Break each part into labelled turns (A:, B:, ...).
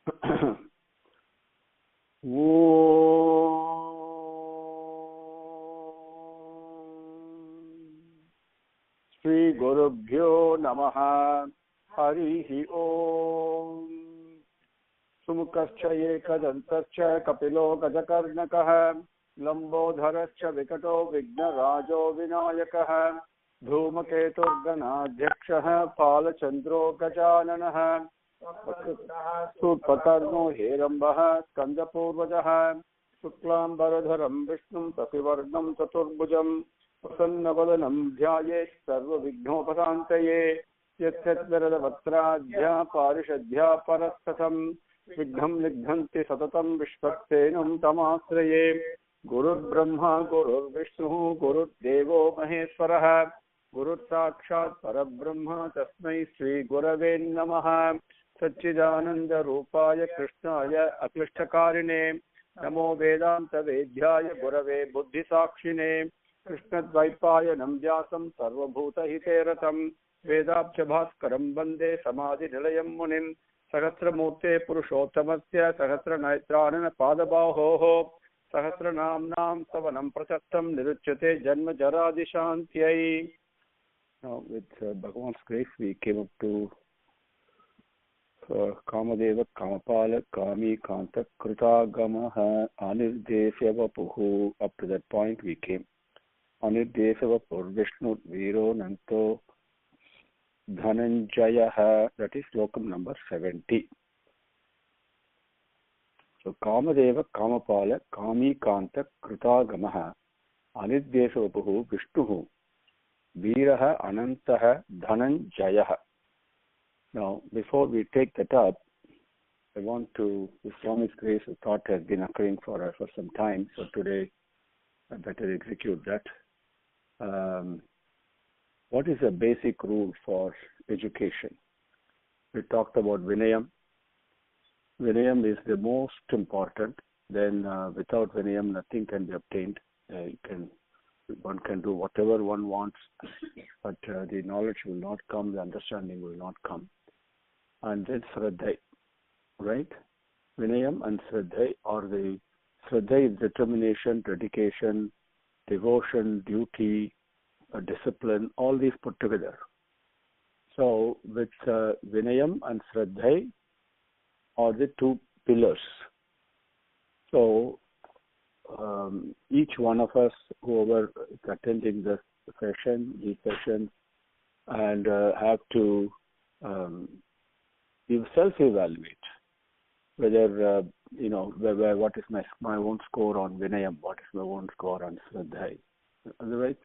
A: Shri Gurubhyo Namaha Harihi Om Sumukascha Ekadantascha Kapilo Gajakarnakaha Lambodharascha Vikato Vignarajo Vinayakaha Dhumaketurganadhyakshaha Palachandro Gajananaha Surpakarno Herambaha Skandapurvajaha Suklam Baradharam Vishnum Tasivarnam Chaturbhujam Prasannabadanam Dhyayet Sarva Vignopasantaye Yatyatvaradavatra Parishadhya Parastatam Vignam Ligdhanti Satatam Vishwaksenam Tamasraye Guru Brahma Guru Vishnu Guru Devo Maheswaraha Guru Sakshat Parabrahma Tasmai Sri Gurave Namaha Satchidananda Rupaya Krishnaya Aklishtakarine Namo Vedanta Vedhyaya Gurave Buddhi Sakshine Krishna Dvaipaya Namvyasam Sarvabhuta Hiteratam Vedabcha Bhaskaram Bande Samadhi Nilayam Munim Sahasra Murte Purushottamasya Sahasra Naitranana Padabahoho Sahasra Namnam Savanam Prachattam Niruchyate Janma Jaradi Shantyai. Now with Bhagavan's grace we came up to Kamadeva Kamapala Kami Kanta Krutagamaha Anirdesya Vapuhu. Up to that point we came. Anirdesya Vapur Vishnu Viro Nanto Dhananjayaha. That is Slokam number 70. So Kamadeva Kamapala Kami Kanta Krutagamaha Anirdesya Vapuhu Vishnuhu Viraha Anantaha Dhananjayaha. Now, before we take that up, I want to, with Swami's grace, a thought has been occurring for us for some time, so today I better execute that. What is a basic rule for education? We talked about Vinayam. Vinayam is the most important. Then without Vinayam, nothing can be obtained. One can do whatever one wants, but the knowledge will not come, the understanding will not come. And then Shraddha, right? Vinayam and Shraddha, or the Shraddha is determination, dedication, devotion, duty, discipline, all these put together. So with Vinayam and Shraddha are the two pillars. So each one of us, whoever is attending this session, these sessions, and have to self-evaluate whether, what is my own score on Vinayam, what is my own score on Shraddha. Otherwise,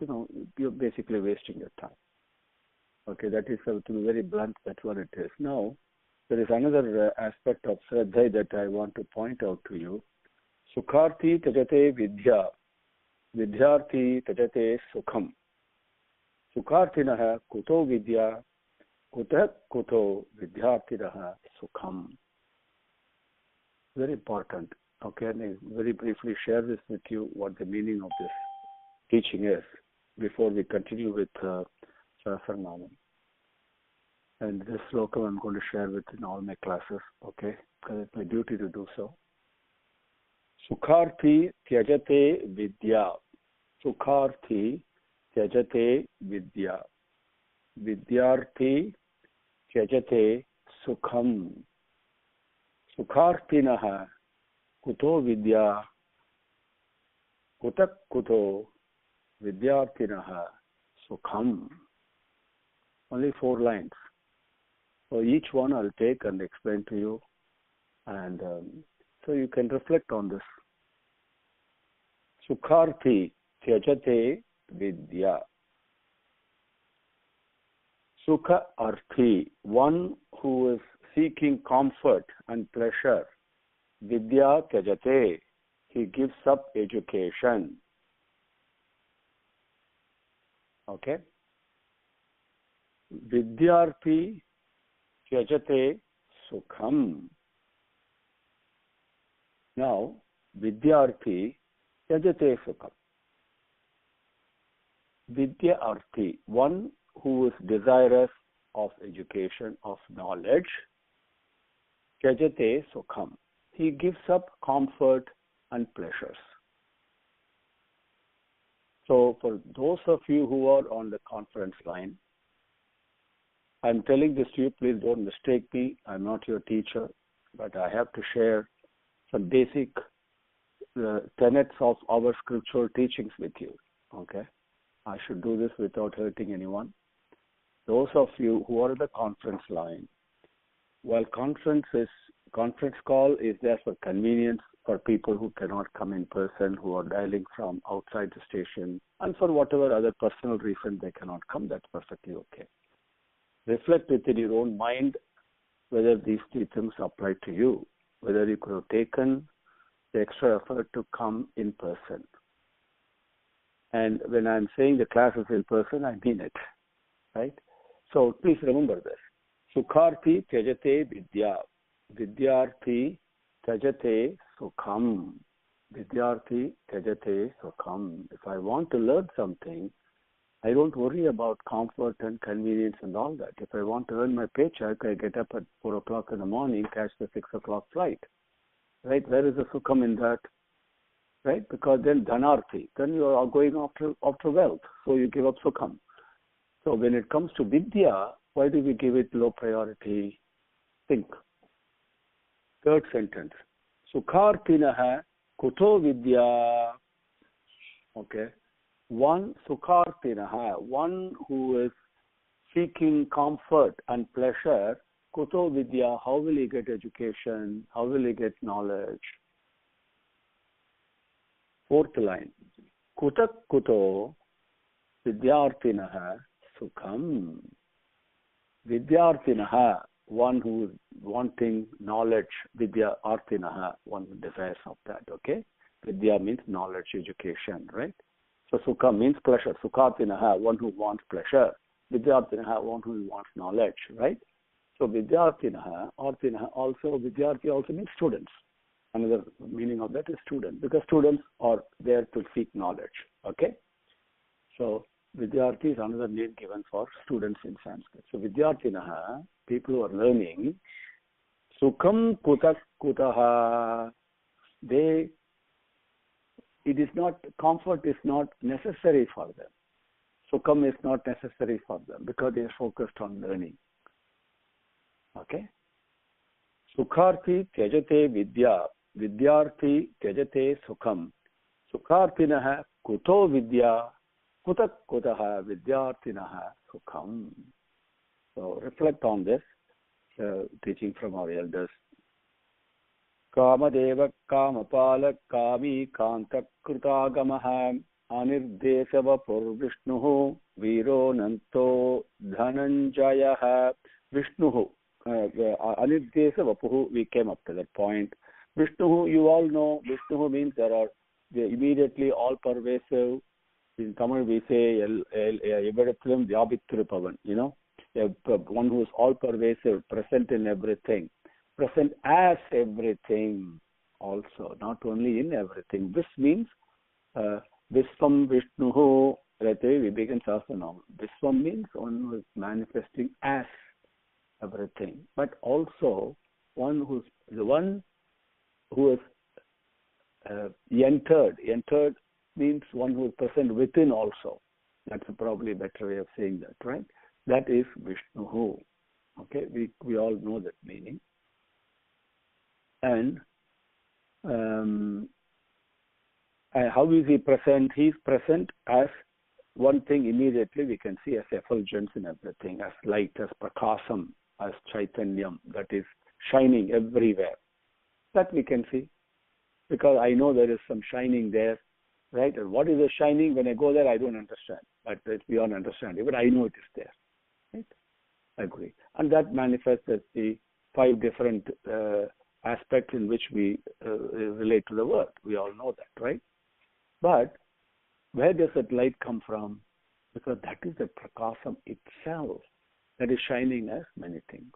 A: you're basically wasting your time. Okay, that is, to be very blunt, that's what it is. Now, there is another aspect of Shraddha that I want to point out to you. Sukharti tajate vidya, vidyarthi tajate sukham. Sukhartinaha kuto vidya, kutah kuto vidyarthinaha sukham. Very important. Okay, and I very briefly share this with you, what the meaning of this teaching is, before we continue with Sahasranamam. And this slokam I'm going to share with in all my classes, okay, because it's my duty to do so. Sukharthi tyajate vidya. Sukharthi tyajate vidya. Vidyarthi tyajate sukham. Sukhartinaha kuto vidya. Kutak kuto vidyarthinaha sukham. Only 4 lines. So each one I'll take and explain to you. And so you can reflect on this. Sukharthi tyajate vidya. Sukha arthi, one who is seeking comfort and pleasure. Vidya tyajate, he gives up education. Okay? Vidyarthi tyajate sukham. Now, Vidyarthi tyajate sukham. Vidyarthi, one who is desirous of education, of knowledge, Tyajate sukham. He gives up comfort and pleasures. So for those of you who are on the conference line, I'm telling this to you, please don't mistake me. I'm not your teacher, but I have to share some basic tenets of our scriptural teachings with you. Okay? I should do this without hurting anyone. Those of you who are on the conference line, while conference call is there for convenience for people who cannot come in person, who are dialing from outside the station, and for whatever other personal reason they cannot come, that's perfectly okay. Reflect within your own mind whether these three things apply to you, whether you could have taken the extra effort to come in person. And when I'm saying the class is in person, I mean it, right? So please remember this. Sukharthi tyajate vidya. Vidyarthi tyajate sukham. Vidyarthi tyajate sukham. If I want to learn something, I don't worry about comfort and convenience and all that. If I want to earn my paycheck, I get up at 4 o'clock in the morning, catch the 6 o'clock flight. Right? Where is the sukham in that? Right? Because then dhanarthi, then you are going after wealth. So you give up sukham. So when it comes to vidya, why do we give it low priority? Think. Third sentence. Sukhartinaha kuto vidya. Okay. One sukhartinaha, one who is seeking comfort and pleasure, kuto vidya, how will he get education? How will he get knowledge? Fourth line. Kutak kuto vidyartinaha sukham. Vidyartinaha, one who is wanting knowledge. Vidyartinaha, one who desires of that, okay? Vidya means knowledge, education, right? So sukha means pleasure. Sukhartinaha, one who wants pleasure. Vidyartinaha, one who wants knowledge, right? So vidyartinaha, also, vidyarthi also means students. Another meaning of that is student, because students are there to seek knowledge, okay? So vidyarthi is another name given for students in Sanskrit. So vidyartinaha, people who are learning, sukham kutak kutaha, comfort is not necessary for them. Sukham is not necessary for them because they are focused on learning. Okay? Sukharthi tyajate vidya. Vidyarthi tyajate sukham. Sukhartinaha kuto vidya. Kutak kutaha vidyartinaha sukham. So reflect on this teaching from our elders. Kamadeva kamapalak kami kantak krutagamaha anirdesavapur Vishnu viro nanto dhananjayaha. Vishnu anirdesavapuhu, we came up to that point. Vishnu, you all know, Vishnu means they're immediately all pervasive. In Tamil we say evadathilum vyabithirupavan, you know, one who is all pervasive, present in everything. Present as everything also, not only in everything. This means Vishvam Vishnu, right away we begin Sahasranamam. Vishvam means one who is manifesting as everything, but also one who is entered. Entered means one who is present within also. That's probably a better way of saying that, right? That is Vishnu. Okay, we all know that meaning. And how is he present? He is present as one thing immediately we can see as effulgence in everything, as light, as prakasam, as chaitanyam, that is shining everywhere. That we can see, because I know there is some shining there, right? And what is the shining? When I go there, I don't understand, but it's beyond understanding, but I know it is there, right? I agree. And that manifests as the 5 different aspects in which we relate to the world. We all know that, right? But where does that light come from? Because that is the prakasam itself that is shining as many things.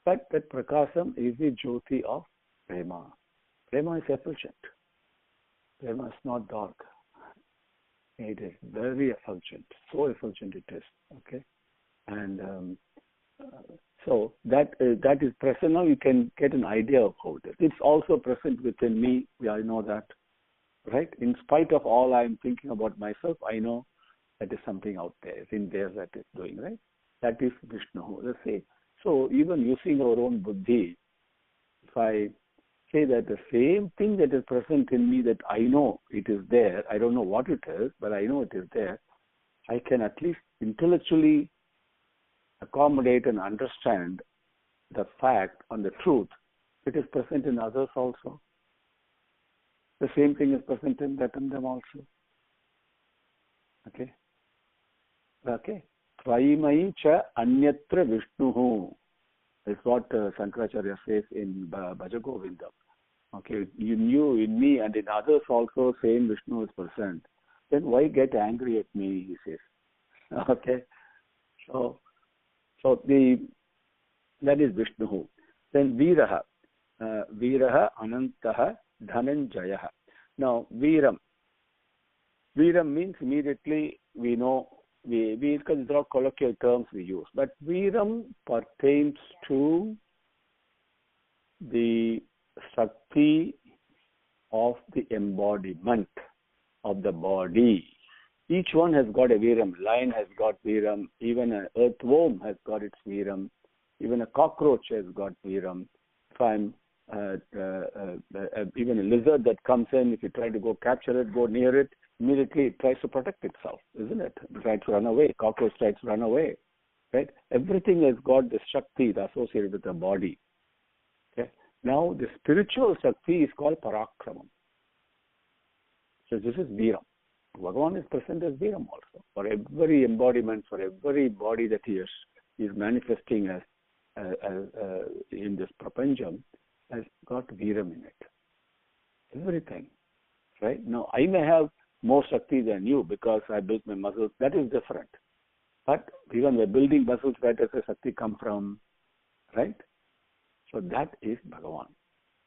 A: But that prakasam is the jyoti of prema. Prema is effulgent. Prema is not dark. It is very effulgent. So effulgent it is. Okay? And So that is present. Now you can get an idea of how it is. It's also present within me. I know that, right? In spite of all I'm thinking about myself, I know that is something out there, it's in there that is doing, right? That is Vishnu. Let's say. So even using our own buddhi, if I say that the same thing that is present in me, that I know it is there, I don't know what it is, but I know it is there, I can at least intellectually accommodate and understand the fact and the truth. It is present in others also. The same thing is present in that and them also. Okay? Okay. Tvayimai cha anyatra Vishnuhu is what Sankaracharya says in Bhajagovindam. Okay, you knew in me and in others also same Vishnu is present. Then why get angry at me, he says. Okay, so that is Vishnu. Then Viraha. Viraha Anantaha Dhananjayaha. Now Viram. Viram means immediately we know, because these are colloquial terms we use, but Viram pertains to the Shakti of the embodiment of the body. Each one has got a Viram. Lion has got Viram. Even an earthworm has got its Viram. Even a cockroach has got Viram. If I'm even a lizard that comes in, if you try to go capture it, go near it, immediately it tries to protect itself, isn't it? It tries to run away. Cockroach tries to run away, right? Everything has got the Shakti associated with the body. Okay. Now the spiritual Shakti is called Parakramam. So this is Viram. Bhagavan is present as Viram also. For every embodiment, for every body that he is manifesting as in this prapancham, has got Viram in it. Everything, right? Now I may have more Shakti than you because I built my muscles. That is different. But even the building muscles, where does the Shakti come from, right? So that is Bhagavan.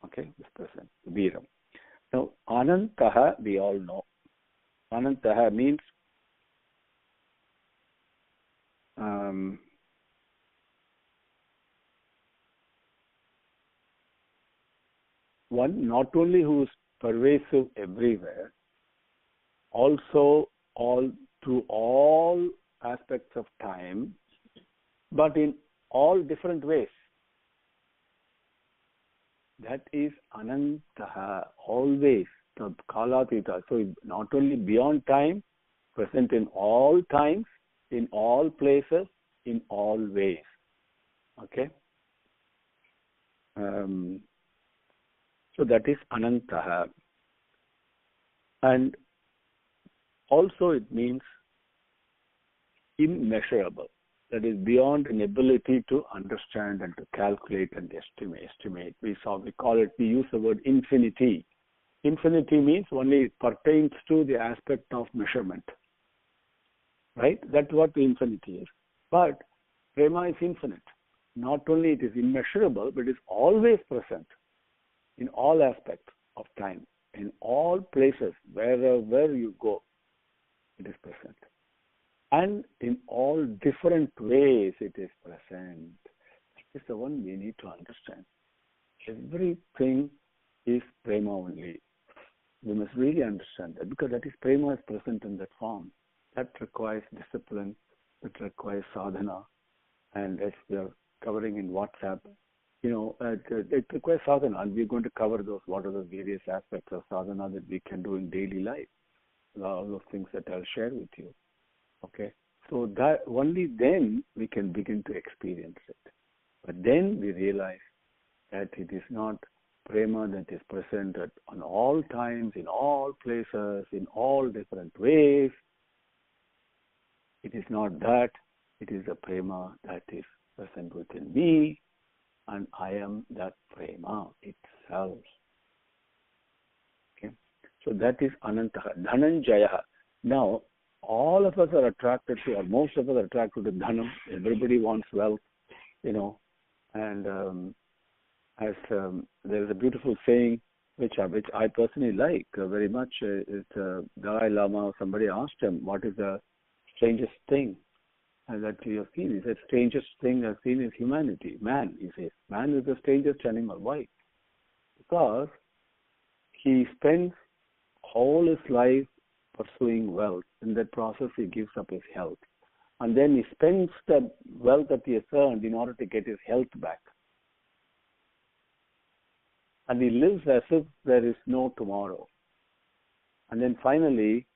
A: Okay, this person, Viram. Now Anantaha, we all know. Anantaha means one not only who is pervasive everywhere, also through all aspects of time, but in all different ways. That is Anantaha, always, the Kalatita. So not only beyond time, present in all times, in all places, in all ways. Okay? So that is Anantaha. And also it means immeasurable. That is beyond an ability to understand and to calculate and estimate. We use the word infinity. Infinity means only it pertains to the aspect of measurement. Right? That's what the infinity is. But Prema is infinite. Not only it is immeasurable, but it is always present in all aspects of time, in all places, wherever you go, it is present. And in all different ways it is present. That is the one we need to understand. Everything is Prema only. We must really understand that, because that is Prema is present in that form. That requires discipline, it requires sadhana, and as we are covering in WhatsApp, it requires sadhana, and we're going to cover those, what are the various aspects of sadhana that we can do in daily life. All those things that I'll share with you. Okay, so that only then we can begin to experience it. But then we realize that it is not Prema that is present on all times, in all places, in all different ways. It is not that. It is a Prema that is present within me, and I am that Prema itself. Okay, so that is Anantaha. Dhananjayaha. Now, all of us are attracted to, or most of us are attracted to Dhanam. Everybody wants wealth, and there is a beautiful saying which I personally like very much. It's Dalai Lama. Somebody asked him, what is the strangest thing And that you have seen. He said, strangest thing I've seen is humanity. Man, he says. Man is the strangest animal. Why? Because he spends all his life pursuing wealth. In that process, he gives up his health. And then he spends the wealth that he has earned in order to get his health back. And he lives as if there is no tomorrow. And then finally,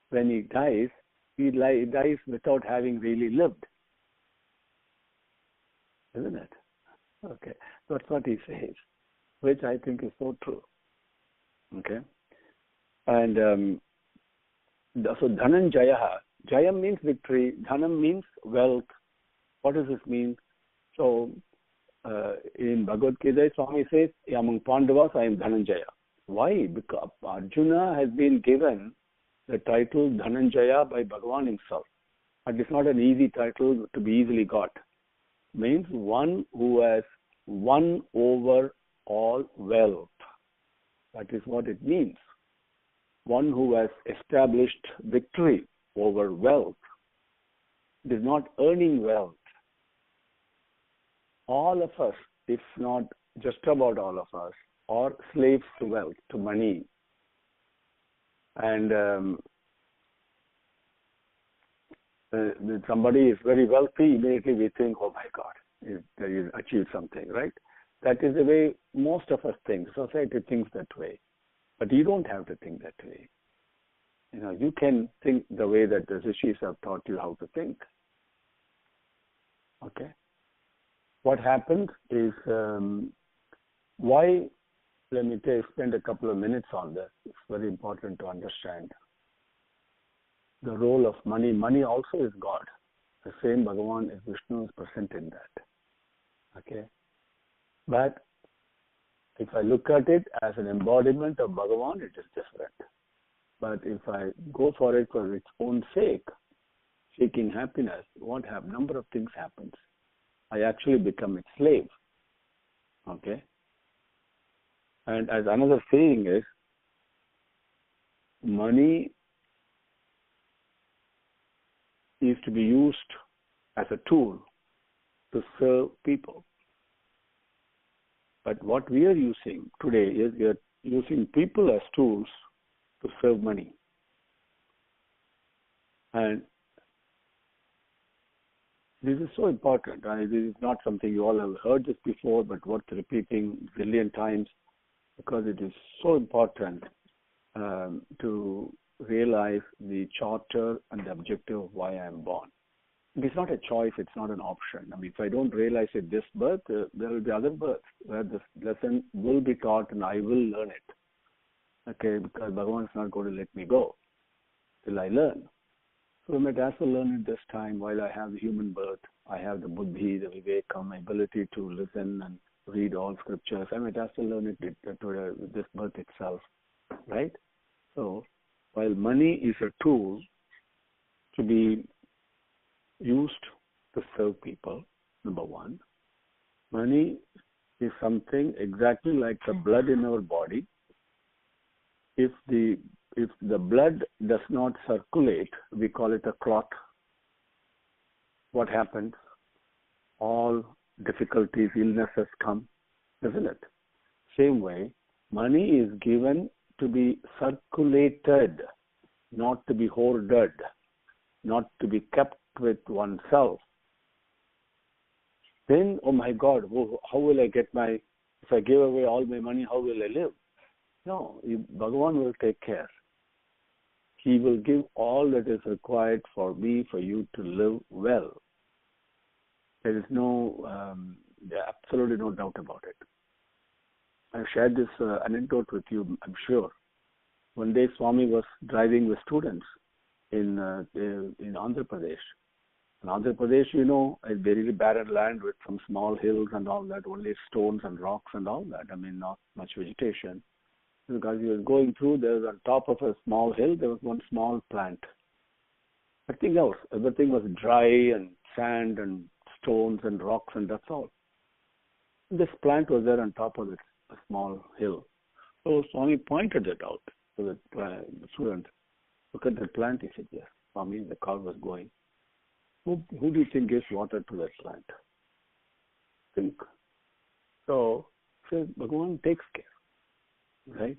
A: when he dies, he dies without having really lived. Isn't it? Okay. That's what he says, which I think is so true. Okay. And so Dhananjaya, Jayam means victory, Dhanam means wealth. What does this mean? So in Bhagavad Gita, Swami says, among Pandavas, I am Dhananjaya. Why? Because Arjuna has been given the title Dhananjaya by Bhagavan himself. And it's not an easy title to be easily got. It means one who has won over all wealth. That is what it means. One who has established victory over wealth. It is not earning wealth. All of us, if not just about all of us, are slaves to wealth, to money. And when somebody is very wealthy, immediately we think, oh my God, he's achieved something, right? That is the way most of us think. Society thinks that way. But you don't have to think that way. You know, you can think the way that the rishis have taught you how to think. Okay? What happened is, why, let me spend a couple of minutes on this. It's very important to understand the role of money. Money also is God. The same Bhagavan is Vishnu is present in that. Okay? But if I look at it as an embodiment of Bhagavan, it is different. But if I go for it for its own sake, seeking happiness, what happens? Number of things happens. I actually become its slave. Okay? And as another saying is, money is to be used as a tool to serve people. But what we are using today is we are using people as tools to serve money. And this is so important. This is not something you all have heard this before, but worth repeating a zillion times, because it is so important to realize the charter and the objective of why I am born. It is not a choice, it's not an option. I mean, if I don't realize it this birth, there will be other births where this lesson will be taught and I will learn it. Okay, because Bhagavan is not going to let me go till I learn. So I might as well learn it this time while I have the human birth. I have the buddhi, the vivekam, my ability to listen and read all scriptures. I might as well learn it this birth itself, right? So, while money is a tool to be used to serve people, number one, money is something exactly like the blood in our body. If the blood does not circulate, we call it a clot. What happens? All difficulties, illnesses come, isn't it? Same way, money is given to be circulated, not to be hoarded, not to be kept with oneself. Then, oh my God, how will I get if I give away all my money, how will I live? No, Bhagavan will take care. He will give all that is required for me, for you to live well. There is absolutely no doubt about it. I've shared this anecdote with you, I'm sure. One day Swami was driving with students in Andhra Pradesh. In Andhra Pradesh, you know, a very barren land with some small hills and all that, only stones and rocks and all that. I mean, not much vegetation. Because he was going through, there was on top of a small hill, there was one small plant. Nothing else. Everything was dry and sand and stones and rocks, and that's all. This plant was there on top of a small hill. So Swami pointed it out to the student. Look at the plant, he said, yes. Swami, the car was going. Who do you think gives water to that plant? Think. So Bhagavan takes care, right?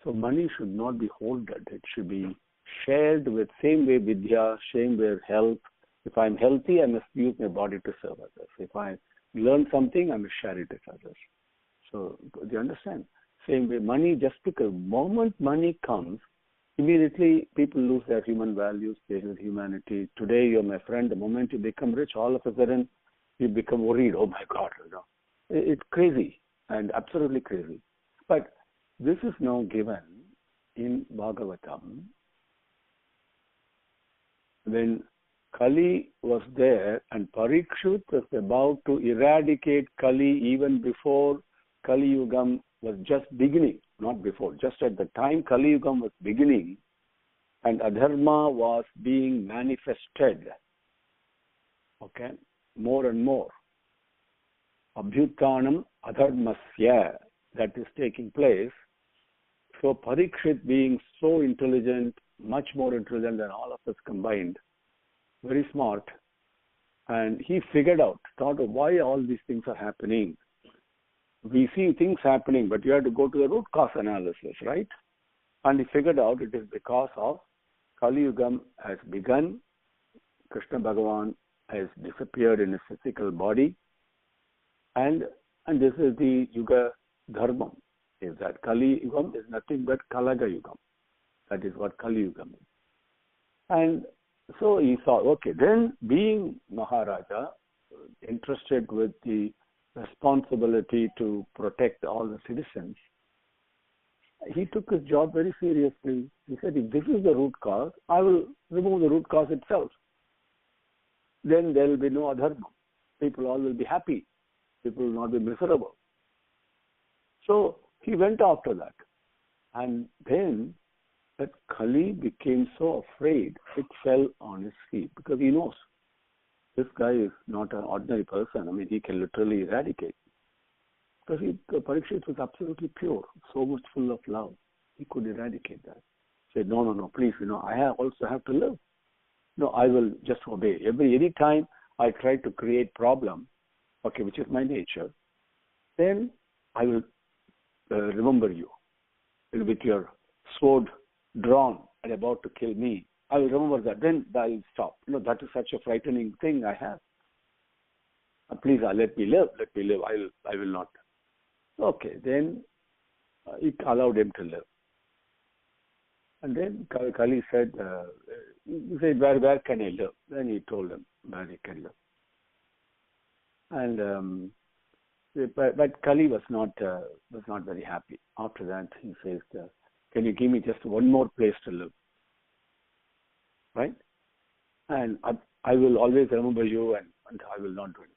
A: So money should not be hoarded. It should be shared with same way Vidya, same way health. If I'm healthy, I must use my body to serve others. If I learn something, I must share it with others. So do you understand? Same way, money, just because moment money comes, immediately people lose their human values, they lose humanity. Today you're my friend. The moment you become rich, all of a sudden you become worried. Oh my God, It's crazy and absolutely crazy. But this is now given in Bhagavatam when Kali was there and Parikshit was about to eradicate Kali even before Kali Yugam was just beginning, not before, just at the time Kali Yugam was beginning and Adharma was being manifested, okay, more and more. Abhyutanam Adharmasya, that is taking place. So Parikshit being so intelligent, much more intelligent than all of us combined, very smart, and he figured out, thought of why all these things are happening. We see things happening, but you have to go to the root cause analysis, right? And he figured out it is because of Kali Yugam has begun, Krishna Bhagavan has disappeared in his physical body, and this is the Yuga Dharma, is that Kali Yugam is nothing but Kalaga Yugam. That is what Kali Yugam is. And so he thought, okay, then being Maharaja, interested with the responsibility to protect all the citizens, he took his job very seriously. He said, if this is the root cause, I will remove the root cause itself. Then there will be no adharma. People all will be happy. People will not be miserable. So he went after that. And then that Kali became so afraid, it fell on his feet because he knows this guy is not an ordinary person. I mean, he can literally eradicate. Because Parikshit was absolutely pure, so much full of love. He could eradicate that. He said, no, please, I also have to live. No, I will just obey. Any time I try to create problem, okay, which is my nature, then I will remember you with your sword drawn and about to kill me. I will remember that. Then I will stop. That is such a frightening thing I have. Please let me live. Let me live. I will not. Okay, then it allowed him to live. And then Kali said, he said, where can I live? Then he told him where he can live. And but Kali was not very happy. After that, he says, can you give me just one more place to live? Right? And I will always remember you and I will not do it.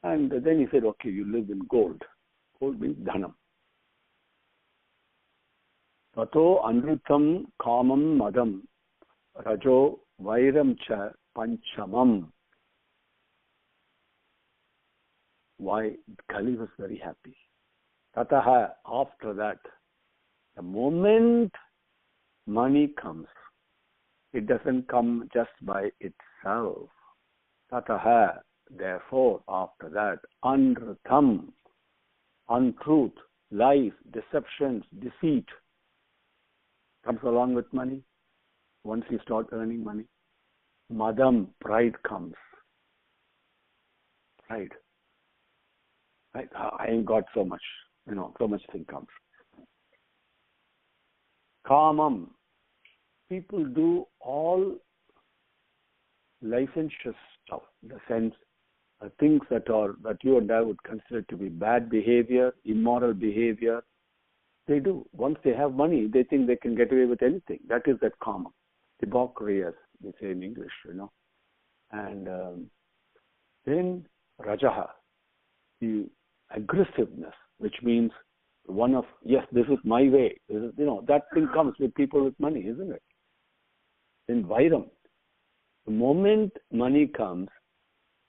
A: And then he said, okay, you live in gold. Gold means dhanam. Tato anrutam kamam madam rajo vairam cha panchamam. Why? Kali was very happy. Tataha, after that, the moment money comes, it doesn't come just by itself. Tataha, therefore, after that, anrutam, untruth, lies, deceptions, deceit comes along with money. Once you start earning money, madam, pride comes. Pride. Right? I ain't got so much, so much thing comes. Kamam, people do all licentious stuff, in the sense things that you and I would consider to be bad behavior, immoral behavior. They do. Once they have money, they think they can get away with anything. That is that karma. Debauchery, as they say in English, And then rajaha, the aggressiveness, which means yes, this is my way. This is, that thing comes with people with money, isn't it? Then vairam. The moment money comes,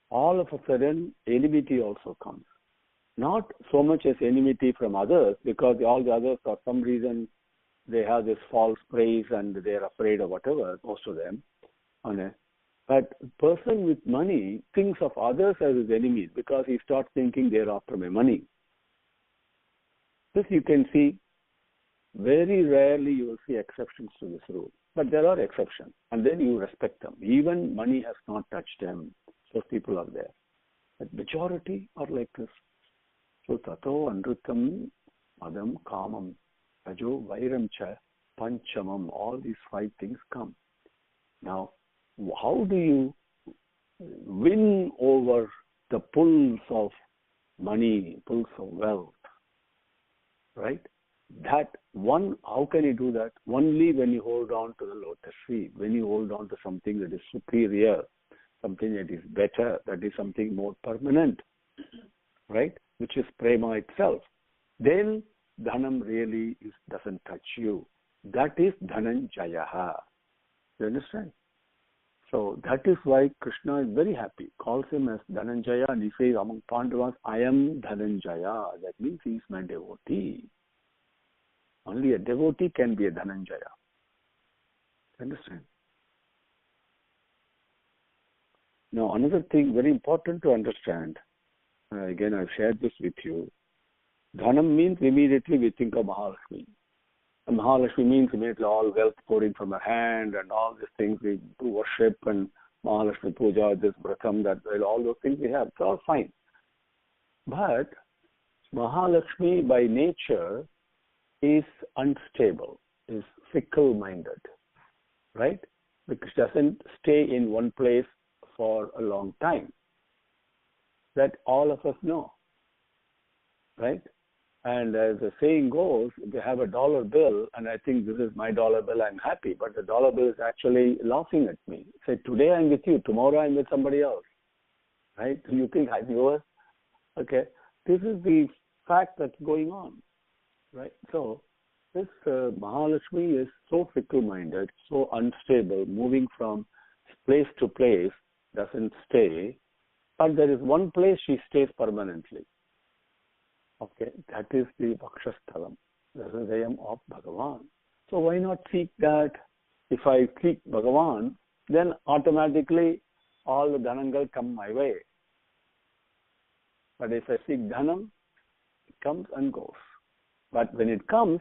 A: all of a sudden enmity also comes. Not so much as enmity from others, because all the others, for some reason, they have this false praise and they're afraid of whatever, most of them. But person with money thinks of others as his enemies because he starts thinking they're after my money. This you can see, very rarely you will see exceptions to this rule. But there are exceptions, and then you respect them. Even money has not touched them. So people are there. But majority are like this. So tato anrutam madam kamam rajo vairam cha panchamam. All these 5 things come. Now, how do you win over the pulls of money, pulls of wealth? Right? That one, how can you do that? Only when you hold on to the lotus feet, when you hold on to something that is superior, something that is better, that is something more permanent, right? Which is prema itself. Then dhanam really doesn't touch you. That is dhananjayaha. You understand? So that is why Krishna is very happy, calls him as Dhananjaya, and he says among Pandavas, I am Dhananjaya. That means he is my devotee. Only a devotee can be a Dhananjaya. Understand? Now, another thing very important to understand, again, I've shared this with you. Dhanam means immediately we think of Mahalakshmi. And Mahalakshmi means immediately all wealth pouring from her hand and all these things we do worship and Mahalakshmi Puja, this Vratam, that, all those things we have. It's all fine. But Mahalakshmi by nature is unstable, is fickle-minded, right? Because she doesn't stay in one place for a long time. That all of us know, right? And as the saying goes, if you have a dollar bill and I think this is my dollar bill, I'm happy, but the dollar bill is actually laughing at me. Say, today I'm with you, tomorrow I'm with somebody else, right? Do you think I'm yours? Okay. This is the fact that's going on, right? So this Mahalakshmi is so fickle-minded, so unstable, moving from place to place, doesn't stay, but there is one place she stays permanently. Okay, that is the Vakshasthalam, the Hridayam of Bhagavan. So why not seek that? If I seek Bhagavan, then automatically all the dhanangal come my way. But if I seek dhanam, it comes and goes. But when it comes,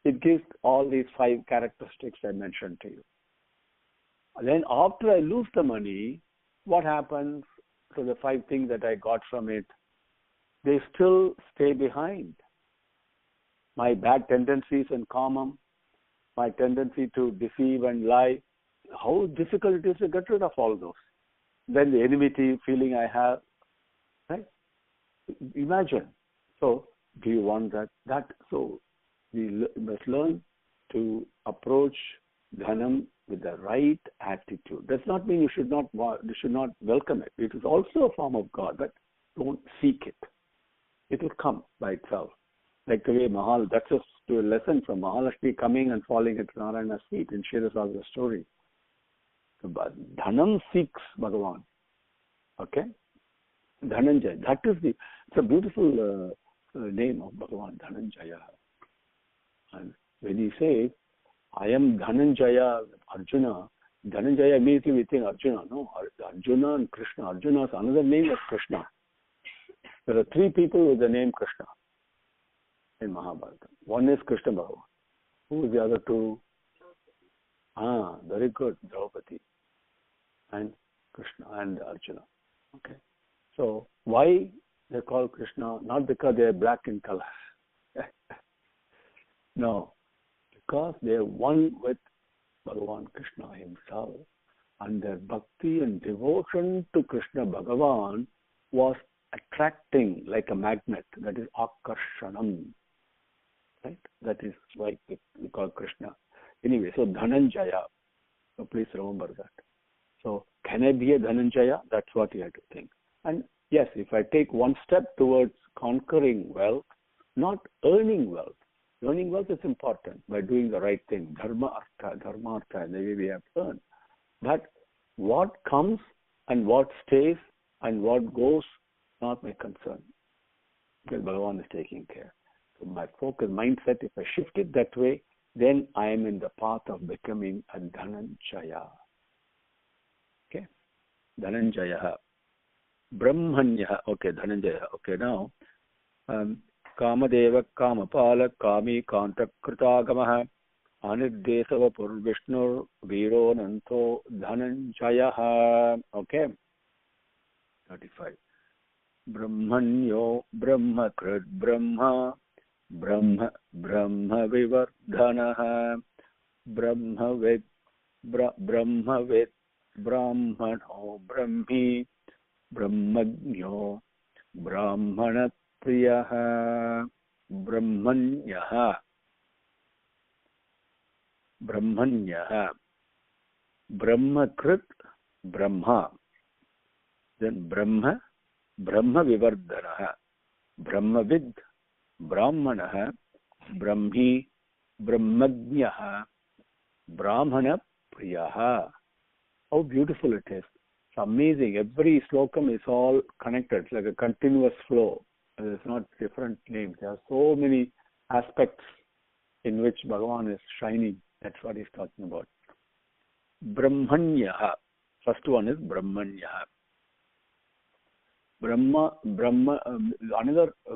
A: it gives all these 5 characteristics I mentioned to you. And then after I lose the money, what happens to the 5 things that I got from it? They still stay behind. My bad tendencies and kamam, my tendency to deceive and lie, how difficult it is to get rid of all those. Then the enmity feeling I have, right? Imagine. So, do you want that? So, we must learn to approach dhanam with the right attitude. Does not mean you should not welcome it. It is also a form of God, but don't seek it. It will come by itself. Like the way that's a lesson from Mahalakshmi coming and falling at Narayana's feet in Shirasaga's story. But Dhanam seeks Bhagavan. Okay? Dhananjaya. It's a beautiful name of Bhagavan, Dhananjaya. And when he says, I am Dhananjaya, Arjuna, Dhananjaya immediately we think Arjuna. No, Arjuna and Krishna. Arjuna is another name of Krishna. There are 3 people with the name Krishna in Mahabharata. One is Krishna Bhagavan. Who is the other 2? Very good. Draupadi and Krishna and Arjuna. Okay. So why they call Krishna? Not because they are black in color. No. Because they are one with Bhagavan Krishna himself. And their bhakti and devotion to Krishna Bhagavan was attracting like a magnet. That is akarshanam. Right? That is why we call Krishna. Anyway, so Dhananjaya. So please remember that. So can I be a Dhananjaya? That's what you have to think. And yes, if I take one step towards conquering wealth, not earning wealth. Earning wealth is important by doing the right thing. Dharma, artha, the way we have earned. But what comes and what stays and what goes, not my concern. Because Bhagavan is taking care. So my focus, mindset, if I shift it that way, then I am in the path of becoming a Dhananjaya. Okay? Dhananjaya. Brahmanya. Okay, Dhananjaya. Okay, now Kamadeva Kamapala Kami Kanta Kritagamaha Anirdesava Purvishnur Viro Nanto Dhananjaya. Okay, 35. Brahmanyo Brahmakrit Brahma Brahma Vivardhanaha Brahmavid Brahmavid Brahmano Brahmi Brahmagno Brahmana Priyaha Brahmanyaha Brahmakrit Brahma, then Brahma Vivardhanaha Brahmavid Brahmanaha Brahmi Brahmagnaha Brahmana Priyaha. How beautiful it is. It's amazing. Every slokam is all connected. It's like a continuous flow. There's not different names. There are so many aspects in which Bhagavan is shining. That's what he's talking about. Brahmanyaha. First one is Brahmanyaha. Another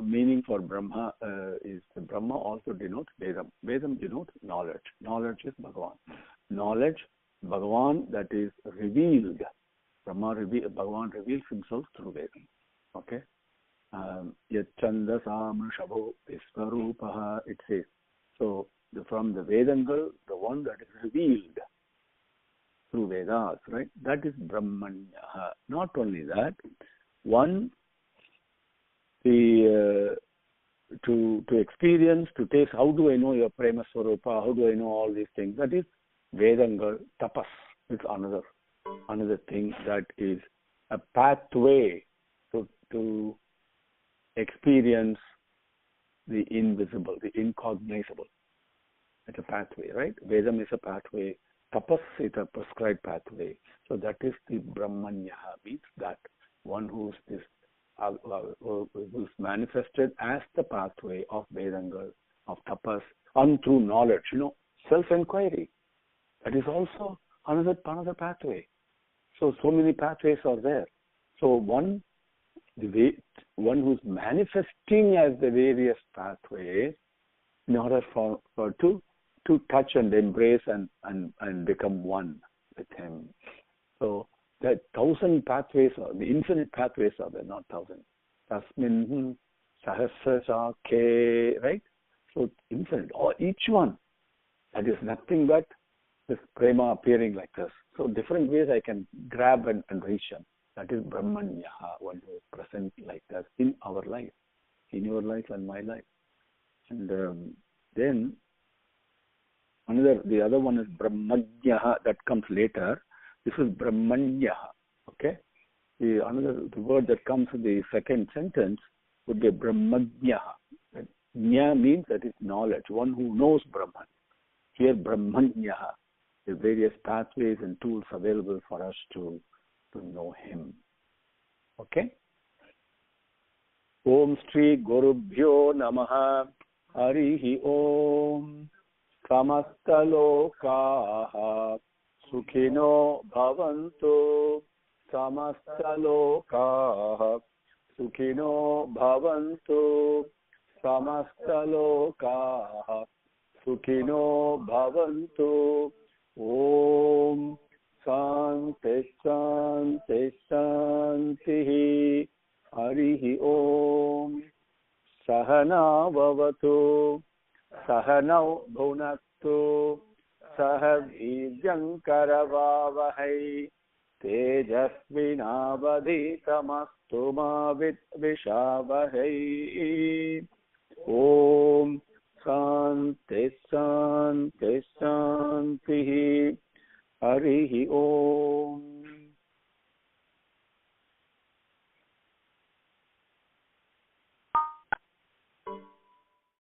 A: meaning for Brahma is Brahma also denotes Vedam. Vedam denotes knowledge. Knowledge is Bhagavan. Knowledge, Bhagavan, that is revealed. Bhagavan reveals himself through Vedam. Okay? Yachanda Samrishabho Visvarupaha, it says. So, from the Vedangal, the one that is revealed through Vedas, right? That is Brahmanyaha. Not only that, one, to experience, to taste, how do I know your Prema Swarupa, how do I know all these things? That is Vedangal, tapas. It's another thing that is a pathway to experience the invisible, the incognizable. It's a pathway, right? Vedam is a pathway. Tapas is a prescribed pathway. So that is the Brahmanyaha, means that one who's manifested as the pathway of Vedangal, of tapas, and through knowledge, self-inquiry. That is also another pathway. So many pathways are there. So one who's manifesting as the various pathways in order for to touch and embrace and become one with him. So that 1,000 pathways are, the infinite pathways are there, not 1,000. Tasmin Sahasranamam, right? So infinite, or each one. That is nothing but this prema appearing like this. So different ways I can grab and reach him. That is Brahmanyaha, one who is present like that in our life, in your life and my life. And then the other one is Brahmanyaha, that comes later. This is Brahmanyaha. Okay? The word that comes in the second sentence would be Brahmanyaha. Nya means that is knowledge, one who knows Brahman. Here Brahmanyaha, the various pathways and tools available for us to know him. Okay? Om Shri Gurubhyo Namaha Harihi Om Samasta Lokaha Sukhino Bhavantu Samasta Lokaha Sukhino Bhavantu Samasta Lokaha Sukhino Bhavantu. Om Shanti Shanti Shanti Harihi Om Sahana Bhavatu Sahanau Bhunaktu Sahavirjam Karavavahai Tejasvinavadhitamastu ma Vishavahai. Om Shanti Shanti Shanti Harihi Om.